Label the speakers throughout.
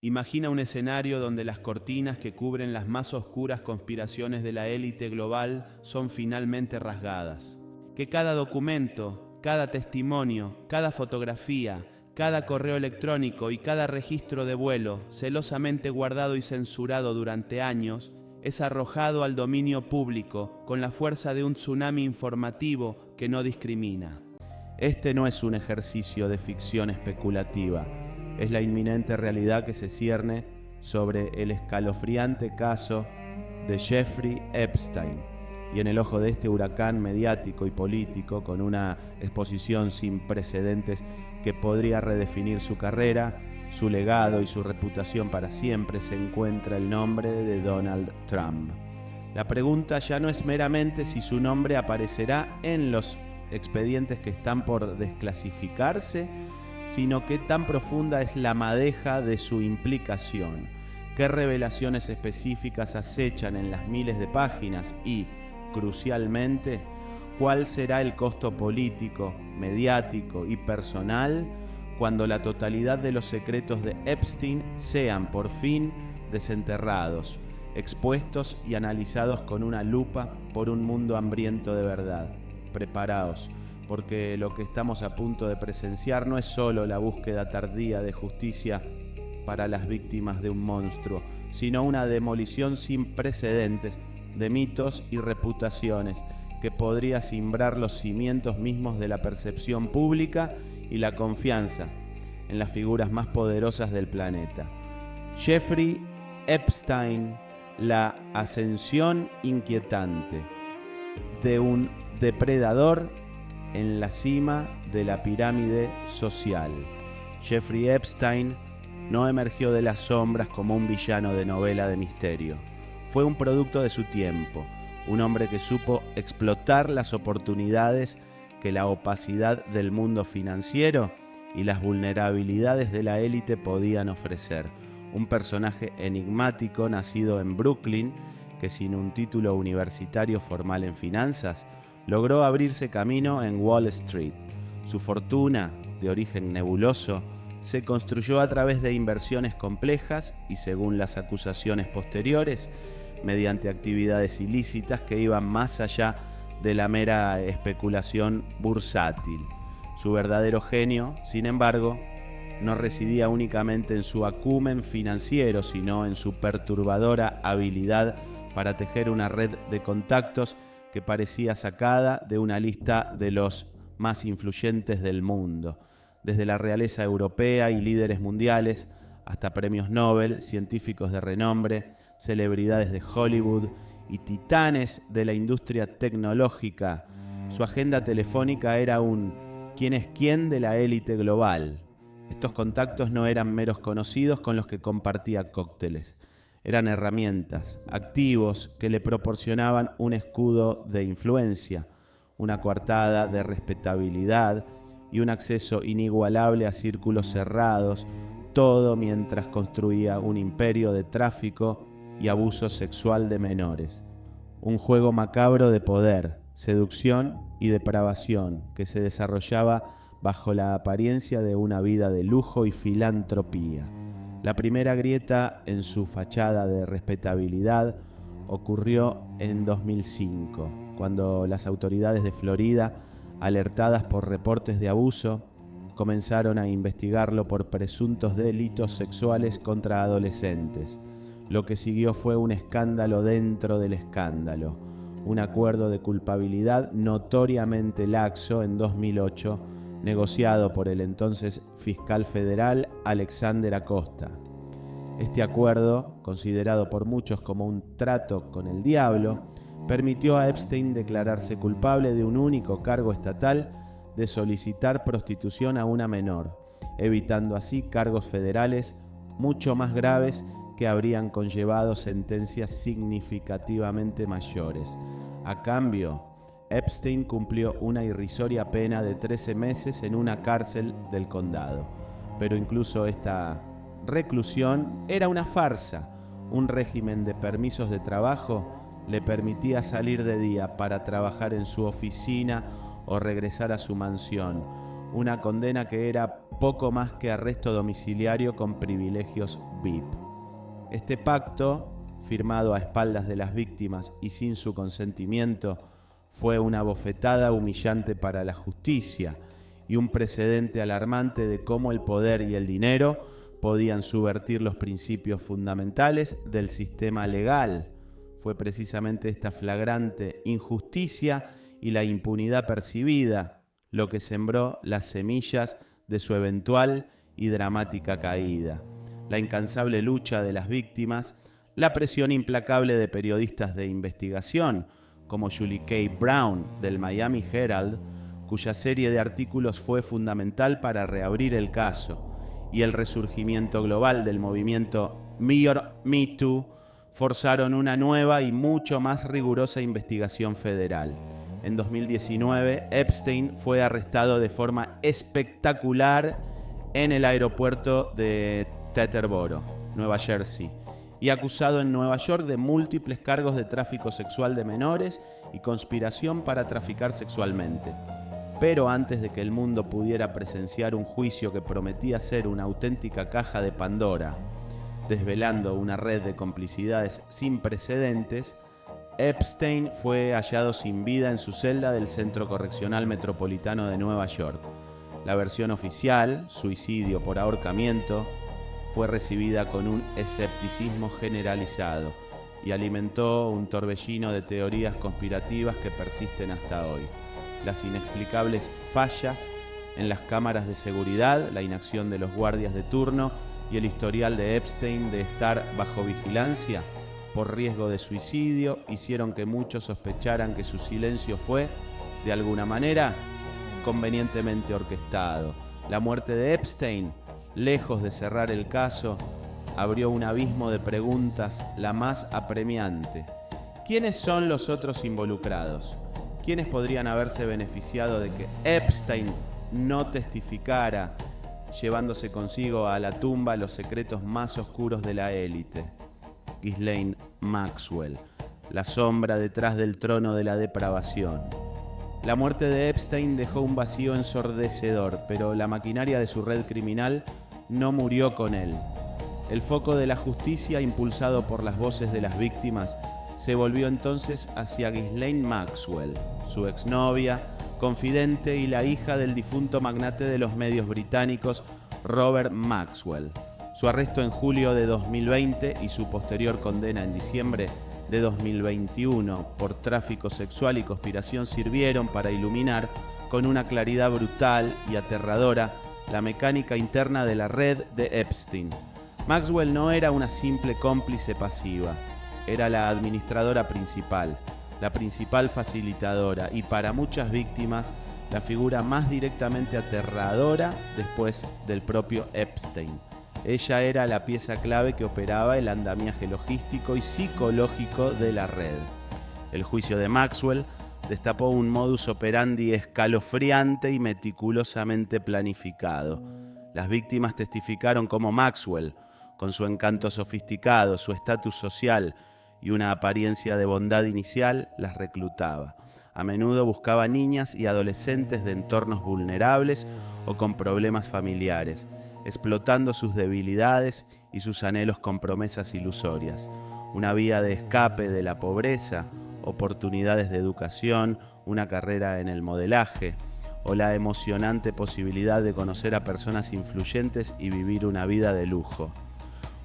Speaker 1: Imagina un escenario donde las cortinas que cubren las más oscuras conspiraciones de la élite global son finalmente rasgadas. Que cada documento, cada testimonio, cada fotografía, cada correo electrónico y cada registro de vuelo, celosamente guardado y censurado durante años, es arrojado al dominio público con la fuerza de un tsunami informativo que no discrimina. Este no es un ejercicio de ficción especulativa, es la inminente realidad que se cierne sobre el escalofriante caso de Jeffrey Epstein. Y en el ojo de este huracán mediático y político, con una exposición sin precedentes que podría redefinir su carrera, su legado y su reputación para siempre, se encuentra el nombre de Donald Trump. La pregunta ya no es meramente si su nombre aparecerá en los expedientes que están por desclasificarse, sino qué tan profunda es la madeja de su implicación, qué revelaciones específicas acechan en las miles de páginas y, crucialmente, cuál será el costo político, mediático y personal cuando la totalidad de los secretos de Epstein sean por fin desenterrados, expuestos y analizados con una lupa por un mundo hambriento de verdad. Preparaos, porque lo que estamos a punto de presenciar no es solo la búsqueda tardía de justicia para las víctimas de un monstruo, sino una demolición sin precedentes de mitos y reputaciones que podría simbrar los cimientos mismos de la percepción pública y la confianza en las figuras más poderosas del planeta. Jeffrey Epstein, la ascensión inquietante de un depredador en la cima de la pirámide social. Jeffrey Epstein no emergió de las sombras como un villano de novela de misterio. Fue un producto de su tiempo, un hombre que supo explotar las oportunidades que la opacidad del mundo financiero y las vulnerabilidades de la élite podían ofrecer. Un personaje enigmático nacido en Brooklyn, que sin un título universitario formal en finanzas, logró abrirse camino en Wall Street. Su fortuna, de origen nebuloso, se construyó a través de inversiones complejas y, según las acusaciones posteriores, mediante actividades ilícitas que iban más allá de la mera especulación bursátil. Su verdadero genio, sin embargo, no residía únicamente en su acumen financiero, sino en su perturbadora habilidad para tejer una red de contactos que parecía sacada de una lista de los más influyentes del mundo, desde la realeza europea y líderes mundiales hasta premios Nobel, científicos de renombre, celebridades de Hollywood y titanes de la industria tecnológica. Su agenda telefónica era un quién es quién de la élite global. Estos contactos no eran meros conocidos con los que compartía cócteles. Eran herramientas, activos que le proporcionaban un escudo de influencia, una coartada de respetabilidad y un acceso inigualable a círculos cerrados, todo mientras construía un imperio de tráfico y abuso sexual de menores. Un juego macabro de poder, seducción y depravación que se desarrollaba bajo la apariencia de una vida de lujo y filantropía. La primera grieta en su fachada de respetabilidad ocurrió en 2005, cuando las autoridades de Florida, alertadas por reportes de abuso, comenzaron a investigarlo por presuntos delitos sexuales contra adolescentes. Lo que siguió fue un escándalo dentro del escándalo, un acuerdo de culpabilidad notoriamente laxo en 2008, negociado por el entonces fiscal federal Alexander Acosta. Este acuerdo, considerado por muchos como un trato con el diablo, permitió a Epstein declararse culpable de un único cargo estatal de solicitar prostitución a una menor, evitando así cargos federales mucho más graves que habrían conllevado sentencias significativamente mayores. A cambio, Epstein cumplió una irrisoria pena de 13 meses en una cárcel del condado. Pero incluso esta reclusión era una farsa. Un régimen de permisos de trabajo le permitía salir de día para trabajar en su oficina o regresar a su mansión. una condena que era poco más que arresto domiciliario con privilegios VIP. Este pacto, firmado a espaldas de las víctimas y sin su consentimiento, fue una bofetada humillante para la justicia y un precedente alarmante de cómo el poder y el dinero podían subvertir los principios fundamentales del sistema legal. Fue precisamente esta flagrante injusticia y la impunidad percibida lo que sembró las semillas de su eventual y dramática caída. La incansable lucha de las víctimas, la presión implacable de periodistas de investigación, como Julie K. Brown del Miami Herald, cuya serie de artículos fue fundamental para reabrir el caso, y el resurgimiento global del movimiento Me Too, forzaron una nueva y mucho más rigurosa investigación federal. En 2019, Epstein fue arrestado de forma espectacular en el aeropuerto de Teterboro, Nueva Jersey, y acusado en Nueva York de múltiples cargos de tráfico sexual de menores y conspiración para traficar sexualmente. Pero antes de que el mundo pudiera presenciar un juicio que prometía ser una auténtica caja de Pandora, desvelando una red de complicidades sin precedentes, Epstein fue hallado sin vida en su celda del Centro Correccional Metropolitano de Nueva York. La versión oficial, suicidio por ahorcamiento, fue recibida con un escepticismo generalizado y alimentó un torbellino de teorías conspirativas que persisten hasta hoy. Las inexplicables fallas en las cámaras de seguridad, la inacción de los guardias de turno y el historial de Epstein de estar bajo vigilancia por riesgo de suicidio hicieron que muchos sospecharan que su silencio fue, de alguna manera, convenientemente orquestado. La muerte de Epstein, lejos de cerrar el caso, abrió un abismo de preguntas, la más apremiante. ¿Quiénes son los otros involucrados? ¿Quiénes podrían haberse beneficiado de que Epstein no testificara, llevándose consigo a la tumba los secretos más oscuros de la élite? Ghislaine Maxwell, la sombra detrás del trono de la depravación. La muerte de Epstein dejó un vacío ensordecedor, pero la maquinaria de su red criminal no murió con él. El foco de la justicia, impulsado por las voces de las víctimas, se volvió entonces hacia Ghislaine Maxwell, su exnovia, confidente y la hija del difunto magnate de los medios británicos Robert Maxwell. Su arresto en julio de 2020 y su posterior condena en diciembre de 2021 por tráfico sexual y conspiración sirvieron para iluminar con una claridad brutal y aterradora la mecánica interna de la red de Epstein. Maxwell no era una simple cómplice pasiva, era la administradora principal, la principal facilitadora y para muchas víctimas la figura más directamente aterradora después del propio Epstein. Ella era la pieza clave que operaba el andamiaje logístico y psicológico de la red. El juicio de Maxwell destapó un modus operandi escalofriante y meticulosamente planificado. Las víctimas testificaron cómo Maxwell, con su encanto sofisticado, su estatus social y una apariencia de bondad inicial, las reclutaba. A menudo buscaba niñas y adolescentes de entornos vulnerables o con problemas familiares, explotando sus debilidades y sus anhelos con promesas ilusorias. Una vía de escape de la pobreza, oportunidades de educación, una carrera en el modelaje o la emocionante posibilidad de conocer a personas influyentes y vivir una vida de lujo.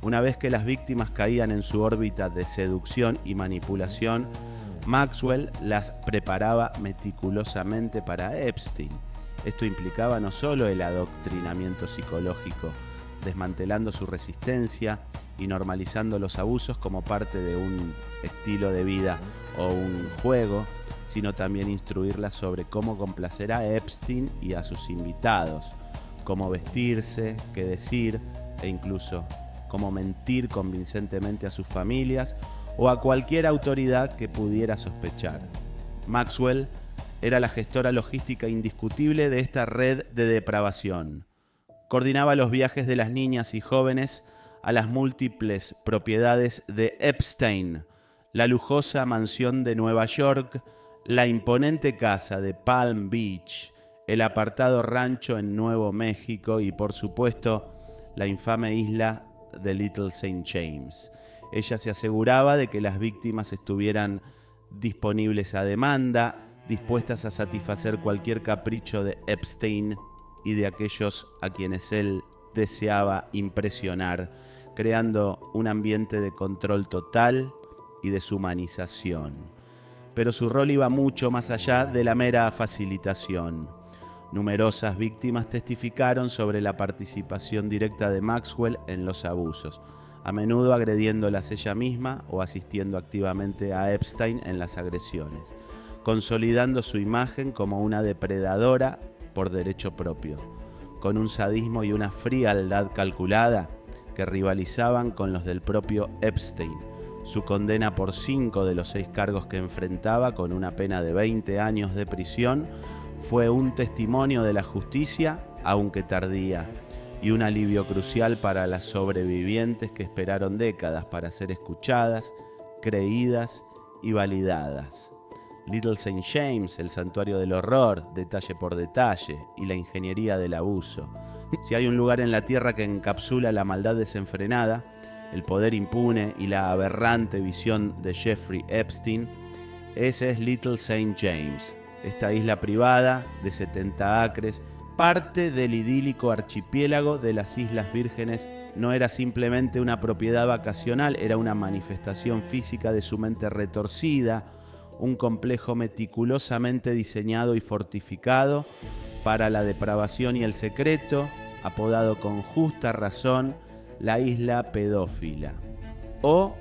Speaker 1: Una vez que las víctimas caían en su órbita de seducción y manipulación, Maxwell las preparaba meticulosamente para Epstein. Esto implicaba no solo el adoctrinamiento psicológico, desmantelando su resistencia y normalizando los abusos como parte de un estilo de vida o un juego, sino también instruirlas sobre cómo complacer a Epstein y a sus invitados, cómo vestirse, qué decir e incluso cómo mentir convincentemente a sus familias o a cualquier autoridad que pudiera sospechar. Maxwell era la gestora logística indiscutible de esta red de depravación. Coordinaba los viajes de las niñas y jóvenes a las múltiples propiedades de Epstein, la lujosa mansión de Nueva York, la imponente casa de Palm Beach, el apartado rancho en Nuevo México y, por supuesto, la infame isla de Little St. James. Ella se aseguraba de que las víctimas estuvieran disponibles a demanda, dispuestas a satisfacer cualquier capricho de Epstein y de aquellos a quienes él deseaba impresionar, creando un ambiente de control total y deshumanización. Pero su rol iba mucho más allá de la mera facilitación. Numerosas víctimas testificaron sobre la participación directa de Maxwell en los abusos, a menudo agrediéndolas ella misma o asistiendo activamente a Epstein en las agresiones, consolidando su imagen como una depredadora por derecho propio, con un sadismo y una frialdad calculada que rivalizaban con los del propio Epstein. Su condena por 5 de los 6 cargos que enfrentaba, con una pena de 20 años de prisión, fue un testimonio de la justicia, aunque tardía, y un alivio crucial para las sobrevivientes que esperaron décadas para ser escuchadas, creídas y validadas. Little St. James, el santuario del horror, detalle por detalle, y la ingeniería del abuso. Si hay un lugar en la tierra que encapsula la maldad desenfrenada, el poder impune y la aberrante visión de Jeffrey Epstein, ese es Little St. James, esta isla privada de 70 acres, parte del idílico archipiélago de las Islas Vírgenes. No era simplemente una propiedad vacacional, era una manifestación física de su mente retorcida, un complejo meticulosamente diseñado y fortificado para la depravación y el secreto, apodado con justa razón la isla pedófila o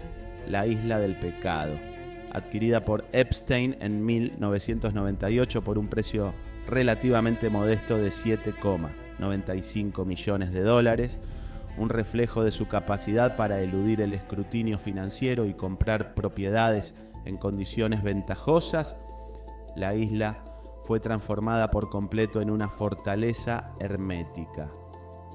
Speaker 1: la isla del pecado, adquirida por Epstein en 1998 por un precio relativamente modesto de $7,95 millones, un reflejo de su capacidad para eludir el escrutinio financiero y comprar propiedades en condiciones ventajosas. La isla fue transformada por completo en una fortaleza hermética.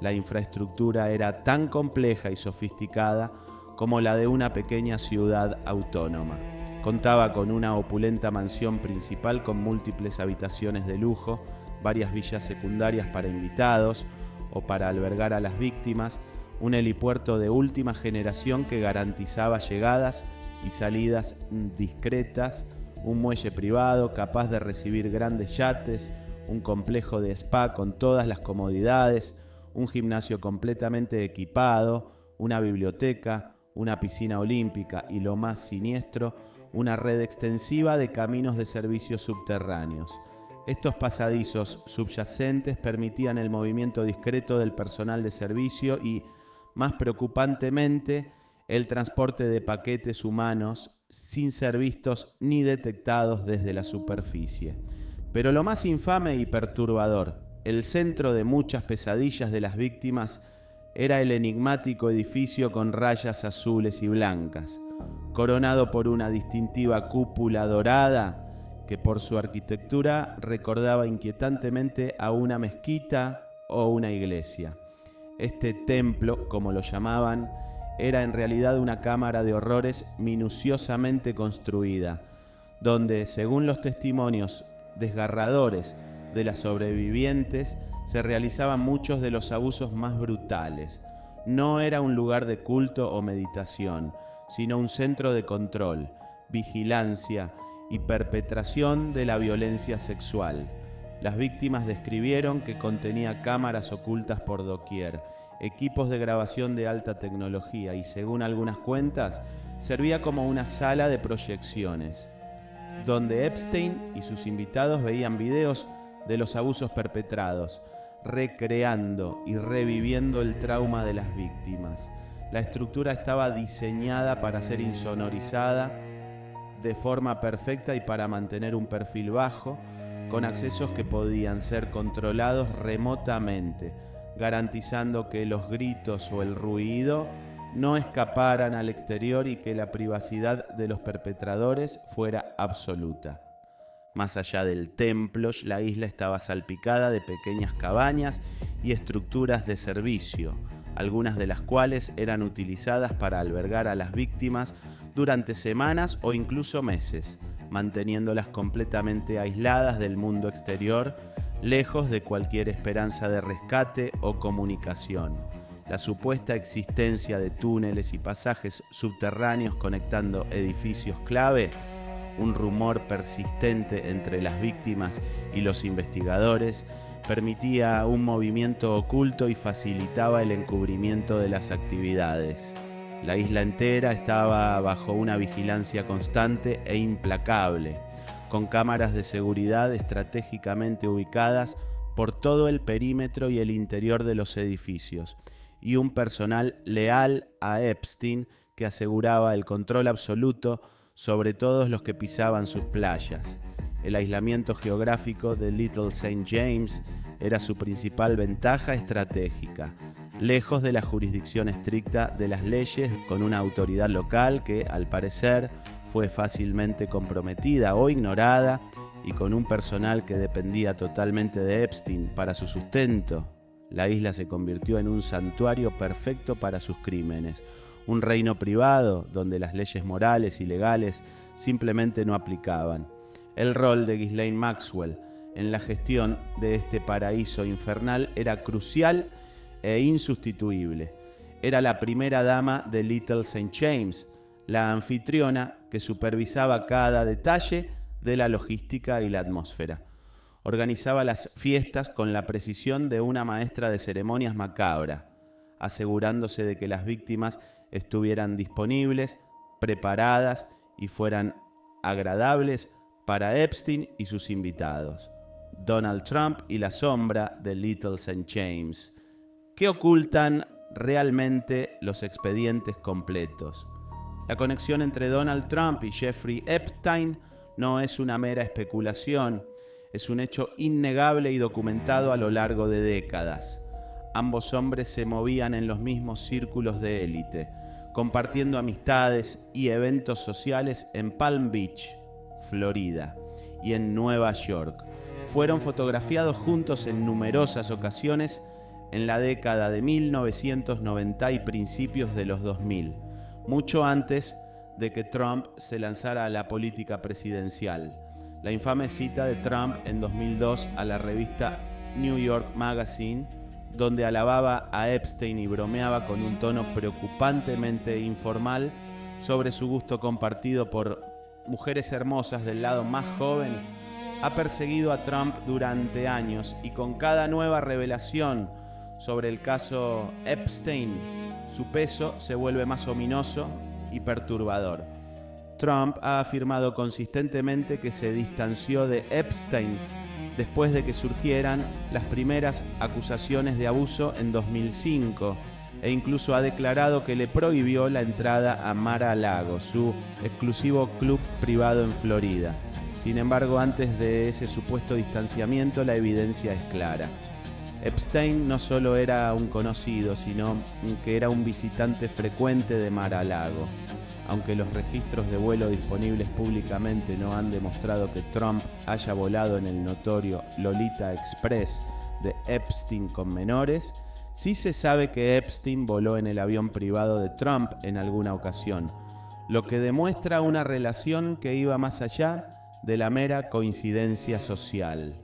Speaker 1: La infraestructura era tan compleja y sofisticada como la de una pequeña ciudad autónoma. Contaba con una opulenta mansión principal con múltiples habitaciones de lujo, varias villas secundarias para invitados o para albergar a las víctimas, un helipuerto de última generación que garantizaba llegadas y salidas discretas, un muelle privado capaz de recibir grandes yates, un complejo de spa con todas las comodidades, un gimnasio completamente equipado, una biblioteca, una piscina olímpica y, lo más siniestro, una red extensiva de caminos de servicios subterráneos. Estos pasadizos subyacentes permitían el movimiento discreto del personal de servicio y, más preocupantemente, el transporte de paquetes humanos sin ser vistos ni detectados desde la superficie. Pero lo más infame y perturbador, el centro de muchas pesadillas de las víctimas, era el enigmático edificio con rayas azules y blancas, coronado por una distintiva cúpula dorada que por su arquitectura recordaba inquietantemente a una mezquita o una iglesia. Este templo, como lo llamaban, era en realidad una cámara de horrores minuciosamente construida, donde, según los testimonios desgarradores de las sobrevivientes, se realizaban muchos de los abusos más brutales. No era un lugar de culto o meditación, sino un centro de control, vigilancia y perpetración de la violencia sexual. Las víctimas describieron que contenía cámaras ocultas por doquier, equipos de grabación de alta tecnología y, según algunas cuentas, servía como una sala de proyecciones, donde Epstein y sus invitados veían videos de los abusos perpetrados, recreando y reviviendo el trauma de las víctimas. La estructura estaba diseñada para ser insonorizada de forma perfecta y para mantener un perfil bajo, con accesos que podían ser controlados remotamente, garantizando que los gritos o el ruido no escaparan al exterior y que la privacidad de los perpetradores fuera absoluta. Más allá del templo, la isla estaba salpicada de pequeñas cabañas y estructuras de servicio, algunas de las cuales eran utilizadas para albergar a las víctimas durante semanas o incluso meses, manteniéndolas completamente aisladas del mundo exterior lejos de cualquier esperanza de rescate o comunicación. La supuesta existencia de túneles y pasajes subterráneos conectando edificios clave, un rumor persistente entre las víctimas y los investigadores, permitía un movimiento oculto y facilitaba el encubrimiento de las actividades. La isla entera estaba bajo una vigilancia constante e implacable, con cámaras de seguridad estratégicamente ubicadas por todo el perímetro y el interior de los edificios, y un personal leal a Epstein que aseguraba el control absoluto sobre todos los que pisaban sus playas. El aislamiento geográfico de Little St. James era su principal ventaja estratégica, lejos de la jurisdicción estricta de las leyes, con una autoridad local que, al parecer, fue fácilmente comprometida o ignorada, y con un personal que dependía totalmente de Epstein para su sustento. La isla se convirtió en un santuario perfecto para sus crímenes, un reino privado donde las leyes morales y legales simplemente no aplicaban. El rol de Ghislaine Maxwell en la gestión de este paraíso infernal era crucial e insustituible. Era la primera dama de Little St. James, la anfitriona que supervisaba cada detalle de la logística y la atmósfera. Organizaba las fiestas con la precisión de una maestra de ceremonias macabra, asegurándose de que las víctimas estuvieran disponibles, preparadas y fueran agradables para Epstein y sus invitados. Donald Trump y la sombra de Little St. James. ¿Qué ocultan realmente los expedientes completos? La conexión entre Donald Trump y Jeffrey Epstein no es una mera especulación, es un hecho innegable y documentado a lo largo de décadas. Ambos hombres se movían en los mismos círculos de élite, compartiendo amistades y eventos sociales en Palm Beach, Florida, y en Nueva York. Fueron fotografiados juntos en numerosas ocasiones en la década de 1990 y principios de los 2000, mucho antes de que Trump se lanzara a la política presidencial. La infame cita de Trump en 2002 a la revista New York Magazine, donde alababa a Epstein y bromeaba con un tono preocupantemente informal sobre su gusto compartido por mujeres hermosas del lado más joven, ha perseguido a Trump durante años, y con cada nueva revelación sobre el caso Epstein, su peso se vuelve más ominoso y perturbador. Trump ha afirmado consistentemente que se distanció de Epstein después de que surgieran las primeras acusaciones de abuso en 2005, e incluso ha declarado que le prohibió la entrada a Mar-a-Lago, su exclusivo club privado en Florida. Sin embargo, antes de ese supuesto distanciamiento, la evidencia es clara. Epstein no solo era un conocido, sino que era un visitante frecuente de Mar-a-Lago. Aunque los registros de vuelo disponibles públicamente no han demostrado que Trump haya volado en el notorio Lolita Express de Epstein con menores, sí se sabe que Epstein voló en el avión privado de Trump en alguna ocasión, lo que demuestra una relación que iba más allá de la mera coincidencia social.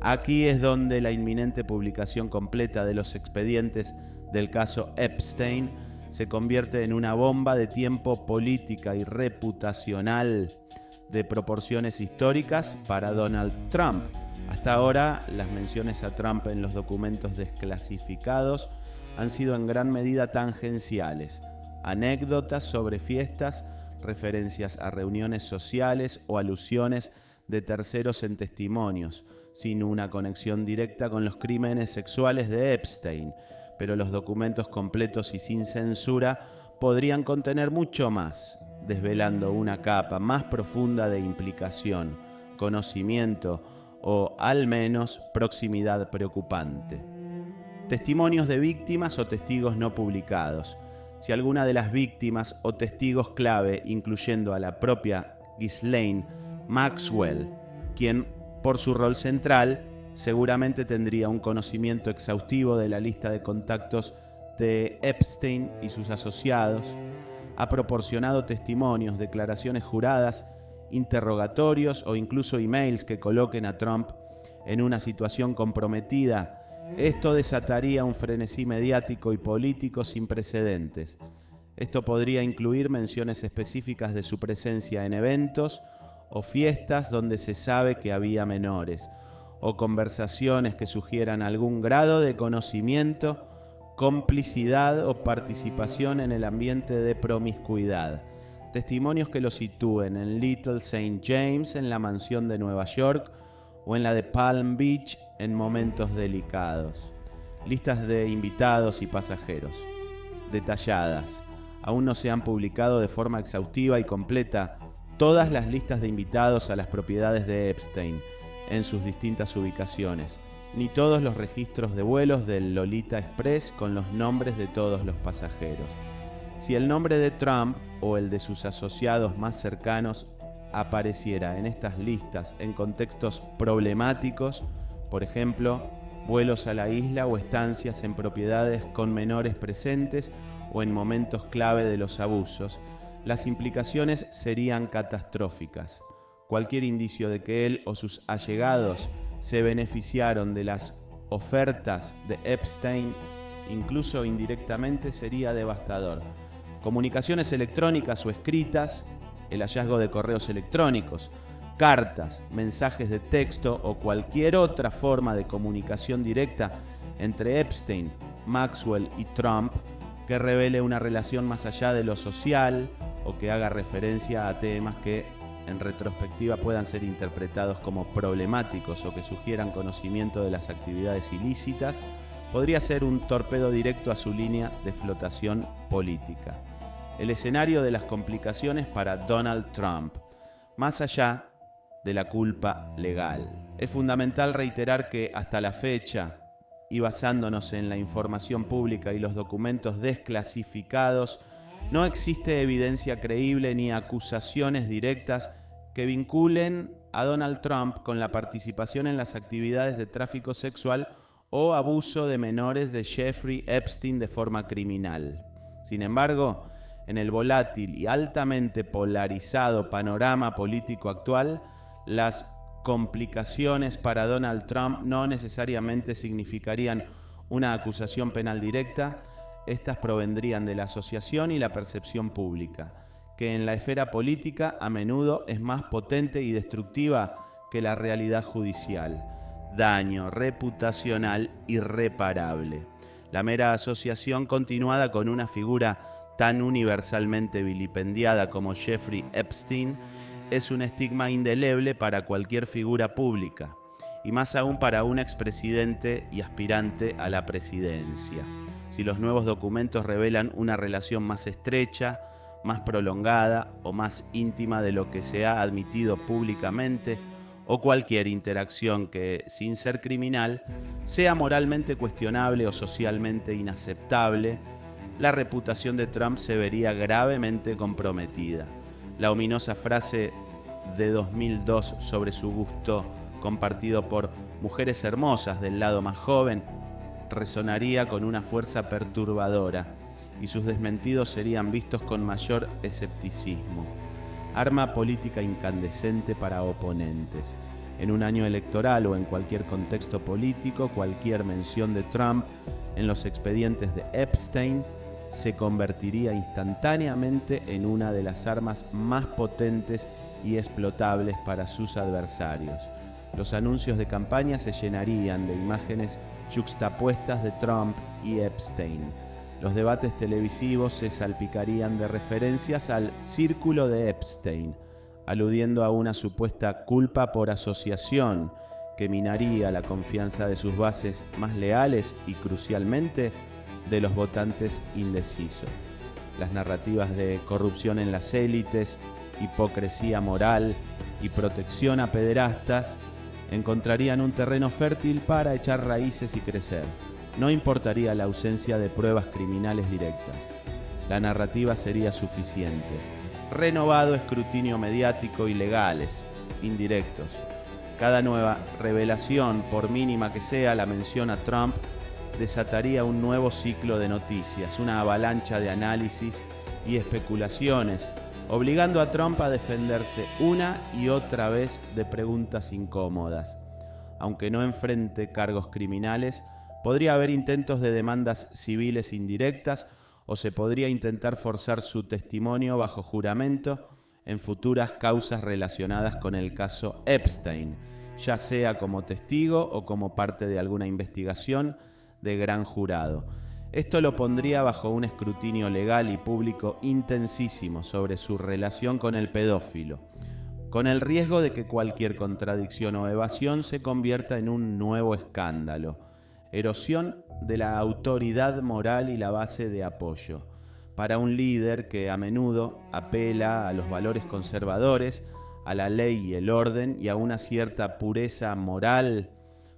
Speaker 1: Aquí es donde la inminente publicación completa de los expedientes del caso Epstein se convierte en una bomba de tiempo política y reputacional de proporciones históricas para Donald Trump. Hasta ahora, las menciones a Trump en los documentos desclasificados han sido en gran medida tangenciales, anécdotas sobre fiestas, referencias a reuniones sociales o alusiones de terceros en testimonios, sin una conexión directa con los crímenes sexuales de Epstein. Pero los documentos completos y sin censura podrían contener mucho más, desvelando una capa más profunda de implicación, conocimiento o, al menos, proximidad preocupante. Testimonios de víctimas o testigos no publicados. Si alguna de las víctimas o testigos clave, incluyendo a la propia Ghislaine Maxwell, quien, por su rol central, seguramente tendría un conocimiento exhaustivo de la lista de contactos de Epstein y sus asociados, ha proporcionado testimonios, declaraciones juradas, interrogatorios o incluso emails que coloquen a Trump en una situación comprometida, esto desataría un frenesí mediático y político sin precedentes. Esto podría incluir menciones específicas de su presencia en eventos o fiestas donde se sabe que había menores, o conversaciones que sugieran algún grado de conocimiento, complicidad o participación en el ambiente de promiscuidad. Testimonios que lo sitúen en Little St. James, en la mansión de Nueva York, o en la de Palm Beach en momentos delicados. Listas de invitados y pasajeros. Detalladas. Aún no se han publicado de forma exhaustiva y completa todas las listas de invitados a las propiedades de Epstein en sus distintas ubicaciones, ni todos los registros de vuelos del Lolita Express con los nombres de todos los pasajeros. Si el nombre de Trump o el de sus asociados más cercanos apareciera en estas listas en contextos problemáticos, por ejemplo, vuelos a la isla o estancias en propiedades con menores presentes o en momentos clave de los abusos, las implicaciones serían catastróficas. Cualquier indicio de que él o sus allegados se beneficiaron de las ofertas de Epstein, incluso indirectamente, sería devastador. Comunicaciones electrónicas o escritas, el hallazgo de correos electrónicos, cartas, mensajes de texto o cualquier otra forma de comunicación directa entre Epstein, Maxwell y Trump que revele una relación más allá de lo social o que haga referencia a temas que en retrospectiva puedan ser interpretados como problemáticos o que sugieran conocimiento de las actividades ilícitas, podría ser un torpedo directo a su línea de flotación política. El escenario de las complicaciones para Donald Trump, más allá de la culpa legal. Es fundamental reiterar que hasta la fecha, y basándonos en la información pública y los documentos desclasificados, no existe evidencia creíble ni acusaciones directas que vinculen a Donald Trump con la participación en las actividades de tráfico sexual o abuso de menores de Jeffrey Epstein de forma criminal. Sin embargo, en el volátil y altamente polarizado panorama político actual, las complicaciones para Donald Trump no necesariamente significarían una acusación penal directa. Estas provendrían de la asociación y la percepción pública, que en la esfera política a menudo es más potente y destructiva que la realidad judicial. Daño reputacional irreparable. La mera asociación continuada con una figura tan universalmente vilipendiada como Jeffrey Epstein es un estigma indeleble para cualquier figura pública, y más aún para un expresidente y aspirante a la presidencia. Si los nuevos documentos revelan una relación más estrecha, más prolongada o más íntima de lo que se ha admitido públicamente, o cualquier interacción que, sin ser criminal, sea moralmente cuestionable o socialmente inaceptable, la reputación de Trump se vería gravemente comprometida. La ominosa frase de 2002 sobre su gusto compartido por mujeres hermosas del lado más joven resonaría con una fuerza perturbadora y sus desmentidos serían vistos con mayor escepticismo. Arma política incandescente para oponentes. En un año electoral o en cualquier contexto político, cualquier mención de Trump en los expedientes de Epstein se convertiría instantáneamente en una de las armas más potentes y explotables para sus adversarios. Los anuncios de campaña se llenarían de imágenes yuxtapuestas de Trump y Epstein. Los debates televisivos se salpicarían de referencias al círculo de Epstein, aludiendo a una supuesta culpa por asociación que minaría la confianza de sus bases más leales y, crucialmente, de los votantes indecisos. Las narrativas de corrupción en las élites, hipocresía moral y protección a pederastas encontrarían un terreno fértil para echar raíces y crecer. No importaría la ausencia de pruebas criminales directas. La narrativa sería suficiente. Renovado escrutinio mediático y legales, indirectos. Cada nueva revelación, por mínima que sea la mención a Trump, desataría un nuevo ciclo de noticias, una avalancha de análisis y especulaciones, obligando a Trump a defenderse una y otra vez de preguntas incómodas. aunque no enfrente cargos criminales, podría haber intentos de demandas civiles indirectas o se podría intentar forzar su testimonio bajo juramento en futuras causas relacionadas con el caso Epstein, ya sea como testigo o como parte de alguna investigación de gran jurado. Esto lo pondría bajo un escrutinio legal y público intensísimo sobre su relación con el pedófilo, con el riesgo de que cualquier contradicción o evasión se convierta en un nuevo escándalo. Erosión de la autoridad moral y la base de apoyo para un líder que a menudo apela a los valores conservadores, a la ley y el orden y a una cierta pureza moral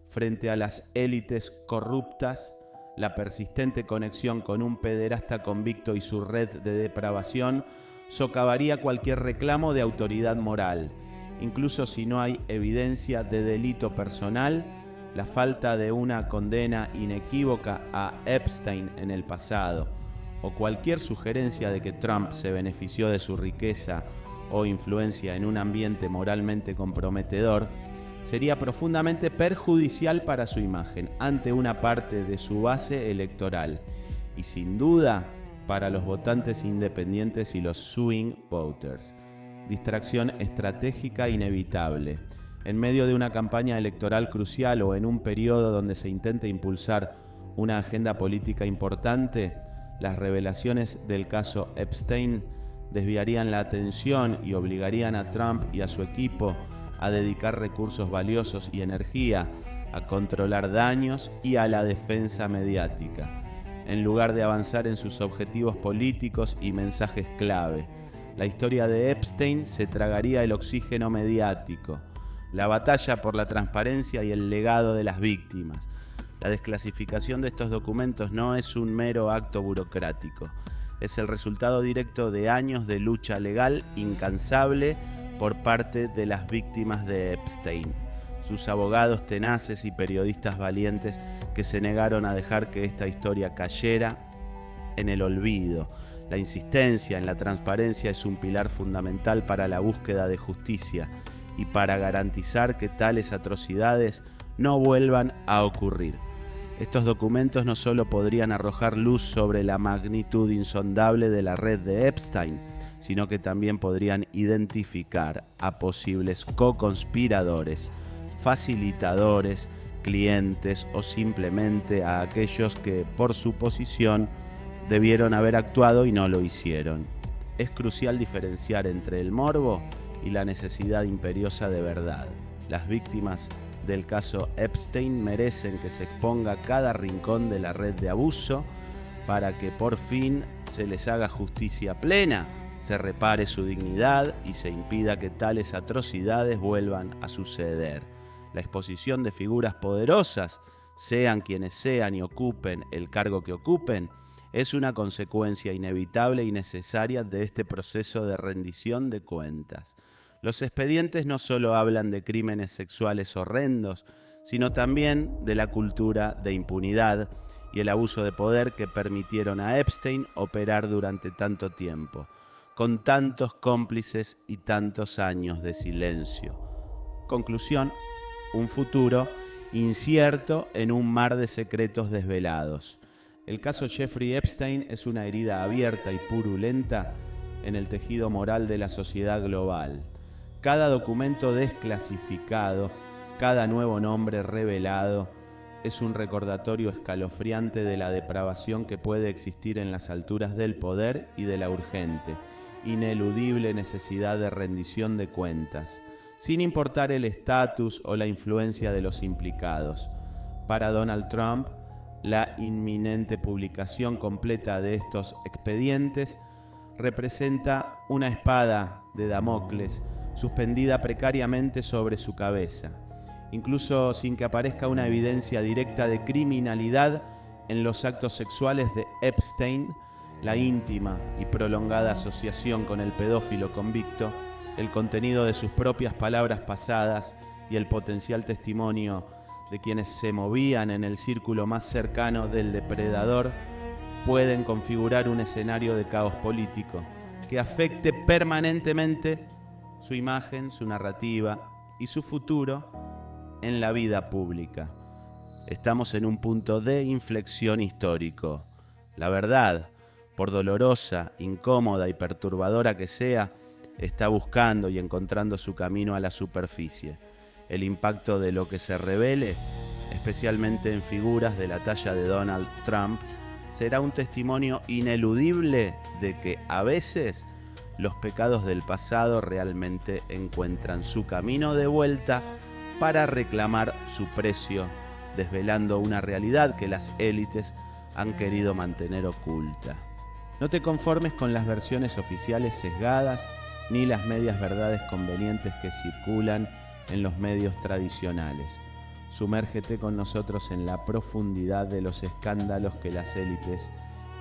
Speaker 1: frente a las élites corruptas. La persistente conexión con un pederasta convicto y su red de depravación socavaría cualquier reclamo de autoridad moral. Incluso si no hay evidencia de delito personal, la falta de una condena inequívoca a Epstein en el pasado o cualquier sugerencia de que Trump se benefició de su riqueza o influencia en un ambiente moralmente comprometedor sería profundamente perjudicial para su imagen ante una parte de su base electoral y sin duda para los votantes independientes y los swing voters. Distracción estratégica inevitable. En medio de una campaña electoral crucial o en un periodo donde se intente impulsar una agenda política importante, las revelaciones del caso Epstein desviarían la atención y obligarían a Trump y a su equipo a dedicar recursos valiosos y energía a controlar daños y a la defensa mediática, en lugar de avanzar en sus objetivos políticos y mensajes clave. La historia de Epstein se tragaría el oxígeno mediático, la batalla por la transparencia y el legado de las víctimas. La desclasificación de estos documentos no es un mero acto burocrático, es el resultado directo de años de lucha legal incansable por parte de las víctimas de Epstein, sus abogados tenaces y periodistas valientes que se negaron a dejar que esta historia cayera en el olvido. La insistencia en la transparencia es un pilar fundamental para la búsqueda de justicia y para garantizar que tales atrocidades no vuelvan a ocurrir. Estos documentos no solo podrían arrojar luz sobre la magnitud insondable de la red de Epstein, sino que también podrían identificar a posibles co-conspiradores, facilitadores, clientes o simplemente a aquellos que, por su posición, debieron haber actuado y no lo hicieron. Es crucial diferenciar entre el morbo y la necesidad imperiosa de verdad. Las víctimas del caso Epstein merecen que se exponga cada rincón de la red de abuso para que por fin se les haga justicia plena, se repare su dignidad y se impida que tales atrocidades vuelvan a suceder. La exposición de figuras poderosas, sean quienes sean y ocupen el cargo que ocupen, es una consecuencia inevitable y necesaria de este proceso de rendición de cuentas. Los expedientes no solo hablan de crímenes sexuales horrendos, sino también de la cultura de impunidad y el abuso de poder que permitieron a Epstein operar durante tanto tiempo, con tantos cómplices y tantos años de silencio. Conclusión: un futuro incierto en un mar de secretos desvelados. El caso Jeffrey Epstein es una herida abierta y purulenta en el tejido moral de la sociedad global. Cada documento desclasificado, cada nuevo nombre revelado, es un recordatorio escalofriante de la depravación que puede existir en las alturas del poder y de la urgente, ineludible necesidad de rendición de cuentas, sin importar el estatus o la influencia de los implicados. Para Donald Trump, la inminente publicación completa de estos expedientes representa una espada de Damocles suspendida precariamente sobre su cabeza, incluso sin que aparezca una evidencia directa de criminalidad en los actos sexuales de Epstein. La íntima y prolongada asociación con el pedófilo convicto, el contenido de sus propias palabras pasadas y el potencial testimonio de quienes se movían en el círculo más cercano del depredador pueden configurar un escenario de caos político que afecte permanentemente su imagen, su narrativa y su futuro en la vida pública. Estamos en un punto de inflexión histórico. La verdad, por dolorosa, incómoda y perturbadora que sea, está buscando y encontrando su camino a la superficie. El impacto de lo que se revele, especialmente en figuras de la talla de Donald Trump, será un testimonio ineludible de que a veces los pecados del pasado realmente encuentran su camino de vuelta para reclamar su precio, desvelando una realidad que las élites han querido mantener oculta. No te conformes con las versiones oficiales sesgadas ni las medias verdades convenientes que circulan en los medios tradicionales. Sumérgete con nosotros en la profundidad de los escándalos que las élites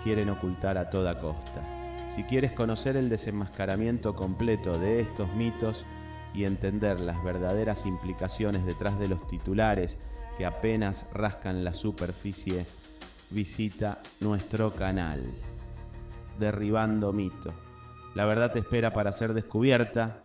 Speaker 1: quieren ocultar a toda costa. Si quieres conocer el desenmascaramiento completo de estos mitos y entender las verdaderas implicaciones detrás de los titulares que apenas rascan la superficie, visita nuestro canal. Derribando Mito. La verdad te espera para ser descubierta.